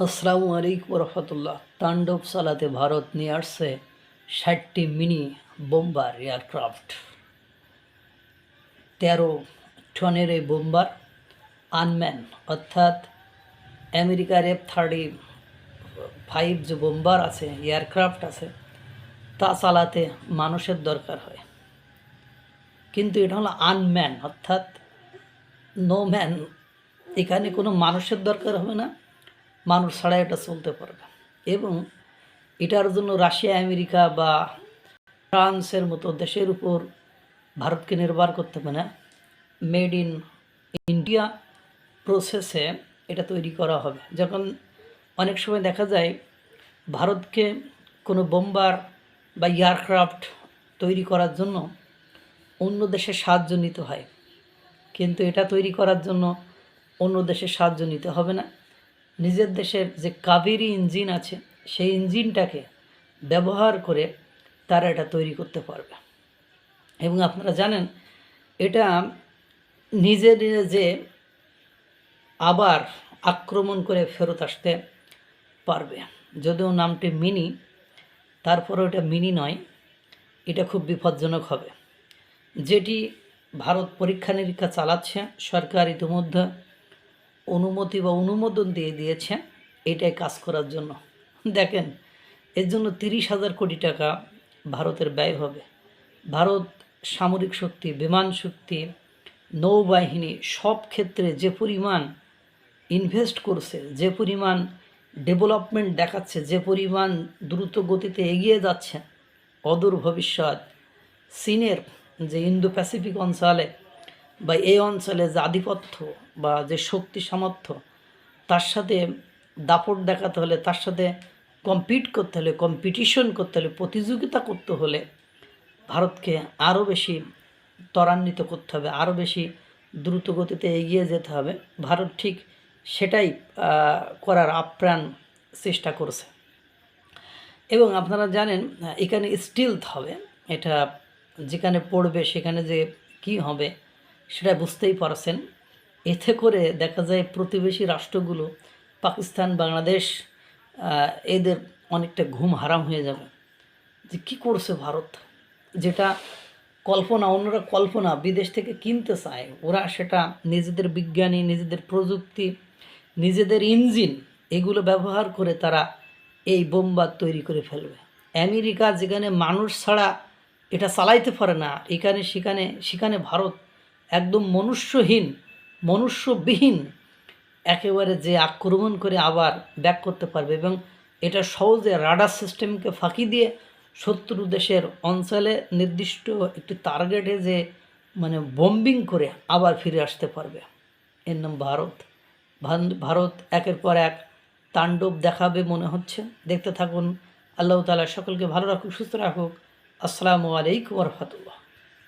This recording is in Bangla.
আসসালামু আলাইকুম রহমতুল্লাহ। তাণ্ডব চালাতে ভারত নিয়ে আসছে 60টি মিনি বোম্বার এয়ারক্রাফট। 13 টনের এই বোম্বার আনম্যান, অর্থাৎ আমেরিকার F-35 যে বোম্বার আছে, এয়ারক্রাফট আছে, তা চালাতে মানুষের দরকার হয়। কিন্তু এটা হলো আনম্যান, অর্থাৎ নো ম্যান। এখানে কোনো মানুষের দরকার হবে না, মানুষ ছাড়া এটা চলতে পারবে। এবং এটার জন্য রাশিয়া, আমেরিকা বা ফ্রান্সের মতো দেশের উপর ভারতকে নির্ভর করতে হবে না। মেড ইন ইন্ডিয়া প্রসেসে এটা তৈরি করা হবে। যখন অনেক সময় দেখা যায় ভারতকে কোনো বোম্বার বা এয়ারক্রাফট তৈরি করার জন্য অন্য দেশের সাহায্য নিতে হয়, কিন্তু এটা তৈরি করার জন্য অন্য দেশের সাহায্য নিতে হবে না। নিজের দেশের যে কাবেরী ইঞ্জিন আছে, সেই ইঞ্জিনটাকে ব্যবহার করে তারা এটা তৈরি করতে পারবে। এবং আপনারা জানেন এটা নিজে যে আবার আক্রমণ করে ফেরত আসতে পারবে। যদিও নামটি মিনি, তারপরেও এটা মিনি নয়, এটা খুব বিপজ্জনক হবে। যেটি ভারত পরীক্ষা নিরীক্ষা চালাচ্ছে, সরকার ইতিমধ্যে অনুমতি বা অনুমোদন দিয়ে দিয়েছে এটাই কাজ করার জন্য। দেখেন, এর জন্য 30,000 কোটি টাকা ভারতের ব্যয় হবে। ভারত সামরিক শক্তি, বিমান শক্তি, নৌবাহিনী সব ক্ষেত্রে যে পরিমাণ ইনভেস্ট করছে, যে পরিমাণ ডেভেলপমেন্ট দেখাচ্ছে, যে পরিমাণ দ্রুত গতিতে এগিয়ে যাচ্ছে, অদূর ভবিষ্যৎ চীনের যে ইন্দো প্যাসিফিক অঞ্চলে বা এই অঞ্চলে যে আধিপত্য বা যে শক্তি সামর্থ্য, তার সাথে দাপট দেখাতে হলে, তার সাথে কম্পিট করতে হলে, কম্পিটিশন করতে হলে, প্রতিযোগিতা করতে হলে ভারতকে আরও বেশি ত্বরান্বিত করতে হবে, আরও বেশি দ্রুত গতিতে এগিয়ে যেতে হবে। ভারত ঠিক সেটাই করার আপ্রাণ চেষ্টা করছে। এবং আপনারা জানেন এখানে স্টিলথ হবে, এটা যেখানে পড়বে সেখানে যে কি হবে সেটা বুঝতেই পারছেন। এতে করে দেখা যায় প্রতিবেশী রাষ্ট্রগুলো, পাকিস্তান, বাংলাদেশ, এদের অনেকটা ঘুম হারাম হয়ে যাবে যে কী করছে ভারত। যেটা কল্পনা, অন্যরা কল্পনা বিদেশ থেকে কিনতে চায়, ওরা সেটা নিজেদের বিজ্ঞানী, নিজেদের প্রযুক্তি, নিজেদের ইঞ্জিন এগুলো ব্যবহার করে তারা এই বোম্বার তৈরি করে ফেলবে। আমেরিকা যেখানে মানুষ ছাড়া এটা চালাইতে পারে না, সেখানে ভারত একদম মনুষ্যবিহীন একেবারে যে আক্রমণ করে আবার ব্যাক করতে পারবে। এবং এটা সহজে রাডার সিস্টেমকে ফাঁকি দিয়ে শত্রু দেশের অঞ্চলে নির্দিষ্ট একটি টার্গেটে যে বম্বিং করে আবার ফিরে আসতে পারবে। এর নাম ভারত। ভারত একের পর এক তাণ্ডব দেখাবে মনে হচ্ছে। দেখতে থাকুন। আল্লাহ তাআলা সকলকে ভালো রাখুক, সুস্থ রাখুক। আসসালামু আলাইকুম ওয়া রাহমাতুল্লাহ।